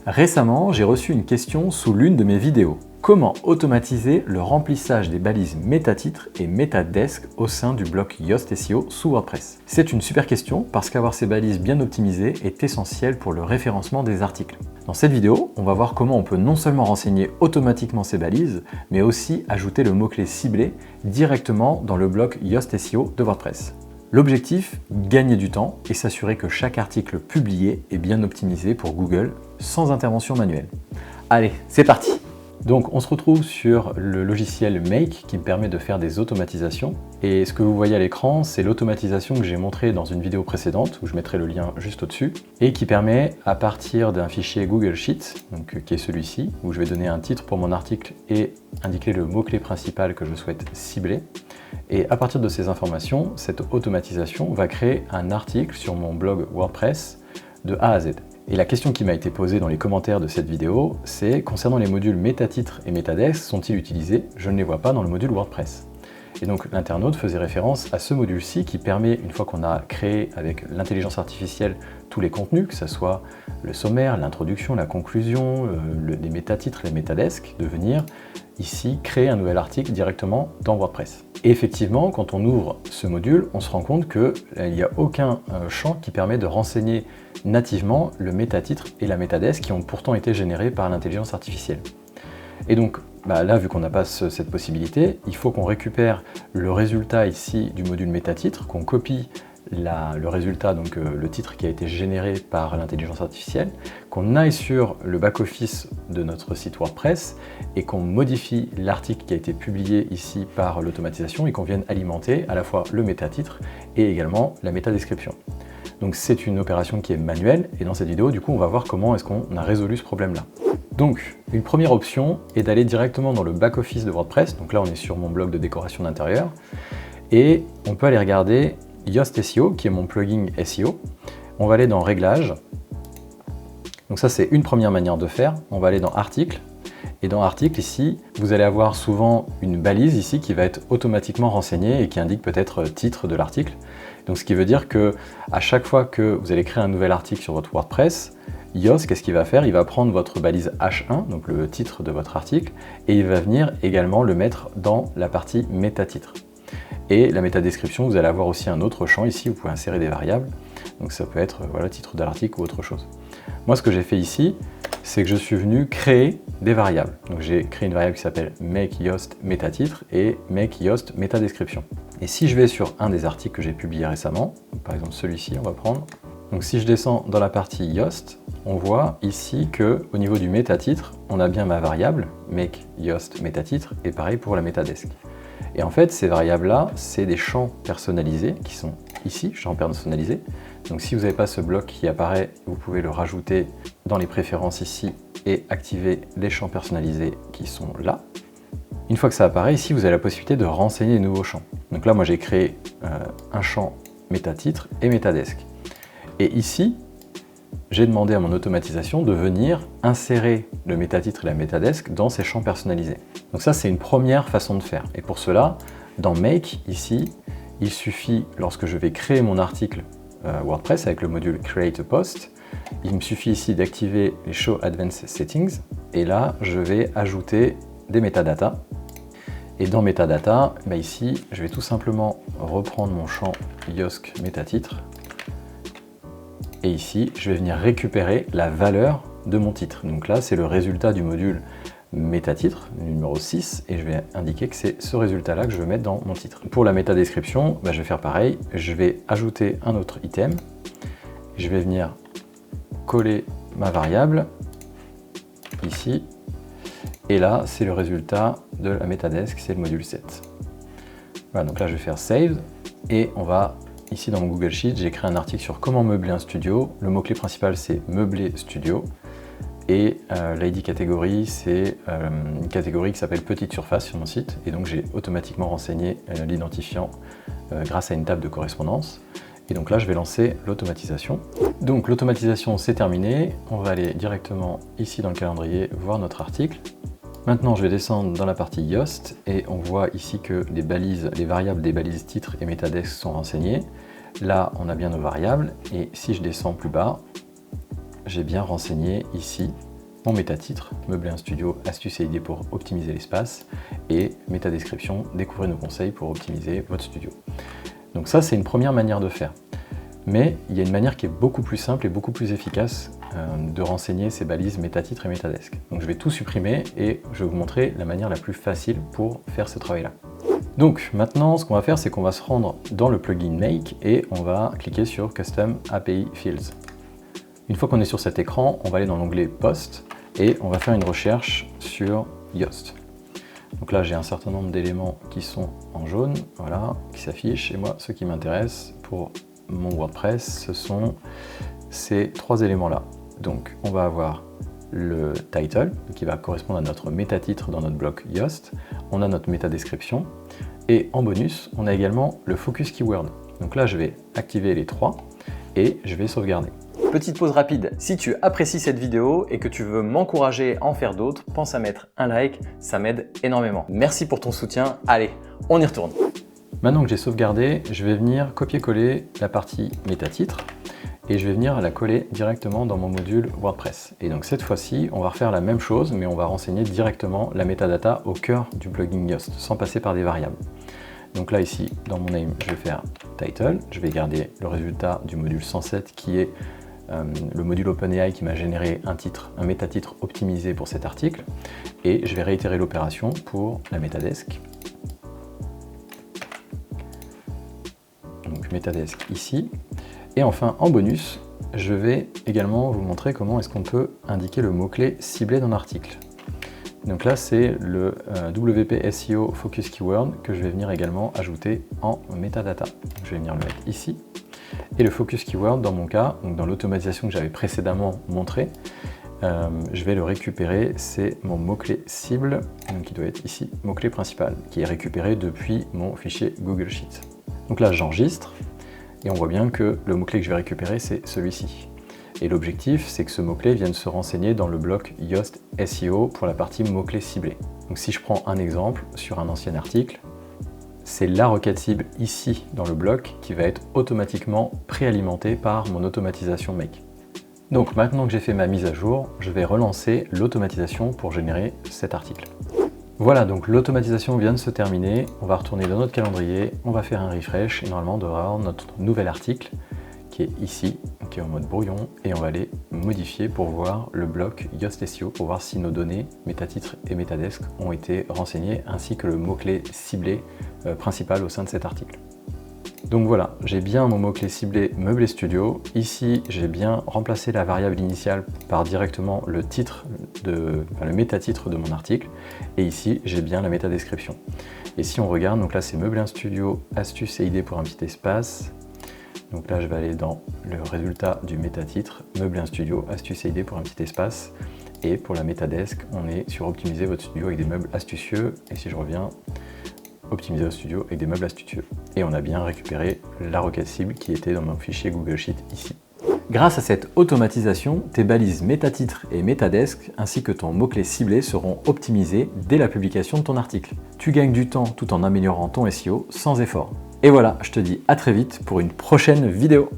Récemment, j'ai reçu une question sous l'une de mes vidéos. Comment automatiser le remplissage des balises métatitres et métadesk au sein du bloc Yoast SEO sous WordPress? C'est une super question parce qu'avoir ces balises bien optimisées est essentiel pour le référencement des articles. Dans cette vidéo, on va voir comment on peut non seulement renseigner automatiquement ces balises, mais aussi ajouter le mot-clé ciblé directement dans le bloc Yoast SEO de WordPress. L'objectif, gagner du temps et s'assurer que chaque article publié est bien optimisé pour Google sans intervention manuelle. Allez, c'est parti! Donc on se retrouve sur le logiciel Make qui me permet de faire des automatisations. Et ce que vous voyez à l'écran, c'est l'automatisation que j'ai montrée dans une vidéo précédente, où je mettrai le lien juste au-dessus, et qui permet, à partir d'un fichier Google Sheets, donc, qui est celui-ci, où je vais donner un titre pour mon article et indiquer le mot-clé principal que je souhaite cibler. Et à partir de ces informations, cette automatisation va créer un article sur mon blog WordPress de A à Z. Et la question qui m'a été posée dans les commentaires de cette vidéo, c'est concernant les modules métatitres et métadesk, sont-ils utilisés? Je ne les vois pas dans le module WordPress. Et donc l'internaute faisait référence à ce module-ci qui permet, une fois qu'on a créé avec l'intelligence artificielle tous les contenus, que ce soit le sommaire, l'introduction, la conclusion, les métatitres, les métadesk, de venir ici créer un nouvel article directement dans WordPress. Et effectivement, quand on ouvre ce module, on se rend compte qu'il n'y a aucun champ qui permet de renseigner nativement le métatitre et la métadesk qui ont pourtant été générés par l'intelligence artificielle. Et donc là, vu qu'on n'a pas cette possibilité, il faut qu'on récupère le résultat ici du module métatitre, qu'on copie le résultat, donc le titre qui a été généré par l'intelligence artificielle, qu'on aille sur le back-office de notre site WordPress et qu'on modifie l'article qui a été publié ici par l'automatisation et qu'on vienne alimenter à la fois le métatitre et également la métadescription. Donc c'est une opération qui est manuelle et dans cette vidéo, du coup, on va voir comment est-ce qu'on a résolu ce problème-là. Donc, une première option est d'aller directement dans le back-office de WordPress. Donc là, on est sur mon blog de décoration d'intérieur et on peut aller regarder Yoast SEO, qui est mon plugin SEO. On va aller dans Réglages. Donc ça, c'est une première manière de faire. On va aller dans Articles. Et dans Articles, ici, vous allez avoir souvent une balise ici qui va être automatiquement renseignée et qui indique peut-être titre de l'article. Donc ce qui veut dire que à chaque fois que vous allez créer un nouvel article sur votre WordPress, Yoast, qu'est-ce qu'il va faire? Il va prendre votre balise H1, donc le titre de votre article, et il va venir également le mettre dans la partie métatitre. Et la métadescription, vous allez avoir aussi un autre champ ici, vous pouvez insérer des variables. Donc ça peut être titre de l'article ou autre chose. Moi, ce que j'ai fait ici, c'est que je suis venu créer des variables. Donc j'ai créé une variable qui s'appelle make Yoast métatitre et make Yoast métadescription. Et si je vais sur un des articles que j'ai publié récemment, par exemple celui-ci, on va prendre. Donc si je descends dans la partie Yoast, on voit ici que au niveau du métatitre, on a bien ma variable make Yoast métatitre et pareil pour la métadesk. Et en fait, ces variables-là, c'est des champs personnalisés qui sont ici, champs personnalisés. Donc si vous n'avez pas ce bloc qui apparaît, vous pouvez le rajouter dans les préférences ici et activer les champs personnalisés qui sont là. Une fois que ça apparaît, ici, vous avez la possibilité de renseigner de nouveaux champs. Donc là, moi, j'ai créé un champ métatitre et métadesk. Et ici, j'ai demandé à mon automatisation de venir insérer le métatitre et la métadesk dans ces champs personnalisés. Donc ça, c'est une première façon de faire. Et pour cela, dans Make, ici, il suffit, lorsque je vais créer mon article WordPress avec le module Create a Post, il me suffit ici d'activer les Show Advanced Settings. Et là, je vais ajouter des métadatas. Et dans Metadata, ici, je vais tout simplement reprendre mon champ Yoast métatitre. Et ici, je vais venir récupérer la valeur de mon titre. Donc là, c'est le résultat du module métatitre, numéro 6, et je vais indiquer que c'est ce résultat-là que je veux mettre dans mon titre. Pour la métadescription, je vais faire pareil. Je vais ajouter un autre item. Je vais venir coller ma variable ici. Et là, c'est le résultat de la métadesk, c'est le module 7. Voilà, donc là, je vais faire Save. Et on va, ici dans mon Google Sheet, j'ai créé un article sur comment meubler un studio. Le mot-clé principal, c'est meubler studio. Et l'ID catégorie, c'est une catégorie qui s'appelle petite surface sur mon site. Et donc, j'ai automatiquement renseigné l'identifiant grâce à une table de correspondance. Et donc là, je vais lancer l'automatisation. Donc l'automatisation, c'est terminé. On va aller directement ici dans le calendrier voir notre article. Maintenant, je vais descendre dans la partie Yoast et on voit ici que les variables des balises titres et métadesk sont renseignées. Là, on a bien nos variables et si je descends plus bas, j'ai bien renseigné ici mon méta-titre, meubler un studio, astuces et idées pour optimiser l'espace, et méta-description, découvrez nos conseils pour optimiser votre studio. Donc ça, c'est une première manière de faire. Mais il y a une manière qui est beaucoup plus simple et beaucoup plus efficace de renseigner ces balises méta-titre et méta-desk. Donc je vais tout supprimer et je vais vous montrer la manière la plus facile pour faire ce travail-là. Donc maintenant, ce qu'on va faire, c'est qu'on va se rendre dans le plugin Make et on va cliquer sur Custom API Fields. Une fois qu'on est sur cet écran, on va aller dans l'onglet Post et on va faire une recherche sur Yoast. Donc là, j'ai un certain nombre d'éléments qui sont en jaune, voilà, qui s'affichent. Et moi, ce qui m'intéresse pour mon WordPress, ce sont ces trois éléments-là. Donc, on va avoir le title, qui va correspondre à notre méta-titre dans notre bloc Yoast. On a notre méta-description. Et en bonus, on a également le focus keyword. Donc là, je vais activer les trois et je vais sauvegarder. Petite pause rapide, si tu apprécies cette vidéo et que tu veux m'encourager à en faire d'autres, pense à mettre un like, ça m'aide énormément. Merci pour ton soutien, allez, on y retourne. Maintenant que j'ai sauvegardé, je vais venir copier-coller la partie méta-titre et je vais venir la coller directement dans mon module WordPress. Et donc cette fois-ci, on va refaire la même chose, mais on va renseigner directement la métadata au cœur du plugin Yoast, sans passer par des variables. Donc là ici, dans mon name, je vais faire title, je vais garder le résultat du module 107 qui est le module OpenAI qui m'a généré un méta-titre optimisé pour cet article, et je vais réitérer l'opération pour la métadesk. Donc métadesk ici. Et enfin, en bonus, je vais également vous montrer comment est-ce qu'on peut indiquer le mot-clé ciblé dans l'article. Donc là, c'est le WP SEO Focus Keyword que je vais venir également ajouter en metadata. Je vais venir le mettre ici. Et le Focus Keyword, dans mon cas, donc dans l'automatisation que j'avais précédemment montré, je vais le récupérer, c'est mon mot-clé cible, donc qui doit être ici, mot-clé principal, qui est récupéré depuis mon fichier Google Sheet. Donc là, j'enregistre. Et on voit bien que le mot-clé que je vais récupérer, c'est celui-ci. Et l'objectif, c'est que ce mot-clé vienne se renseigner dans le bloc Yoast SEO pour la partie mots-clés ciblés. Donc si je prends un exemple sur un ancien article, c'est la requête cible ici dans le bloc qui va être automatiquement préalimentée par mon automatisation Make. Donc maintenant que j'ai fait ma mise à jour, je vais relancer l'automatisation pour générer cet article. Voilà, donc l'automatisation vient de se terminer, on va retourner dans notre calendrier, on va faire un refresh et normalement on devrait avoir notre nouvel article qui est ici, qui est en mode brouillon, et on va aller modifier pour voir le bloc Yoast SEO, pour voir si nos données méta-titre et métadesk ont été renseignées, ainsi que le mot-clé ciblé principal au sein de cet article. Donc voilà, j'ai bien mon mot-clé ciblé Meubler Studio. Ici, j'ai bien remplacé la variable initiale par directement le titre, le méta-titre de mon article. Et ici, j'ai bien la méta-description. Et si on regarde, donc là, c'est Meubler un studio, astuces et idées pour un petit espace. Donc là, je vais aller dans le résultat du méta-titre, Meubler un studio, astuces et idées pour un petit espace. Et pour la métadesk, on est sur optimiser votre studio avec des meubles astucieux. Et si je reviens, optimiser au studio avec des meubles astucieux. Et on a bien récupéré la requête cible qui était dans mon fichier Google Sheet ici. Grâce à cette automatisation, tes balises méta-titre et métadesk ainsi que ton mot-clé ciblé seront optimisés dès la publication de ton article. Tu gagnes du temps tout en améliorant ton SEO sans effort. Et voilà, je te dis à très vite pour une prochaine vidéo.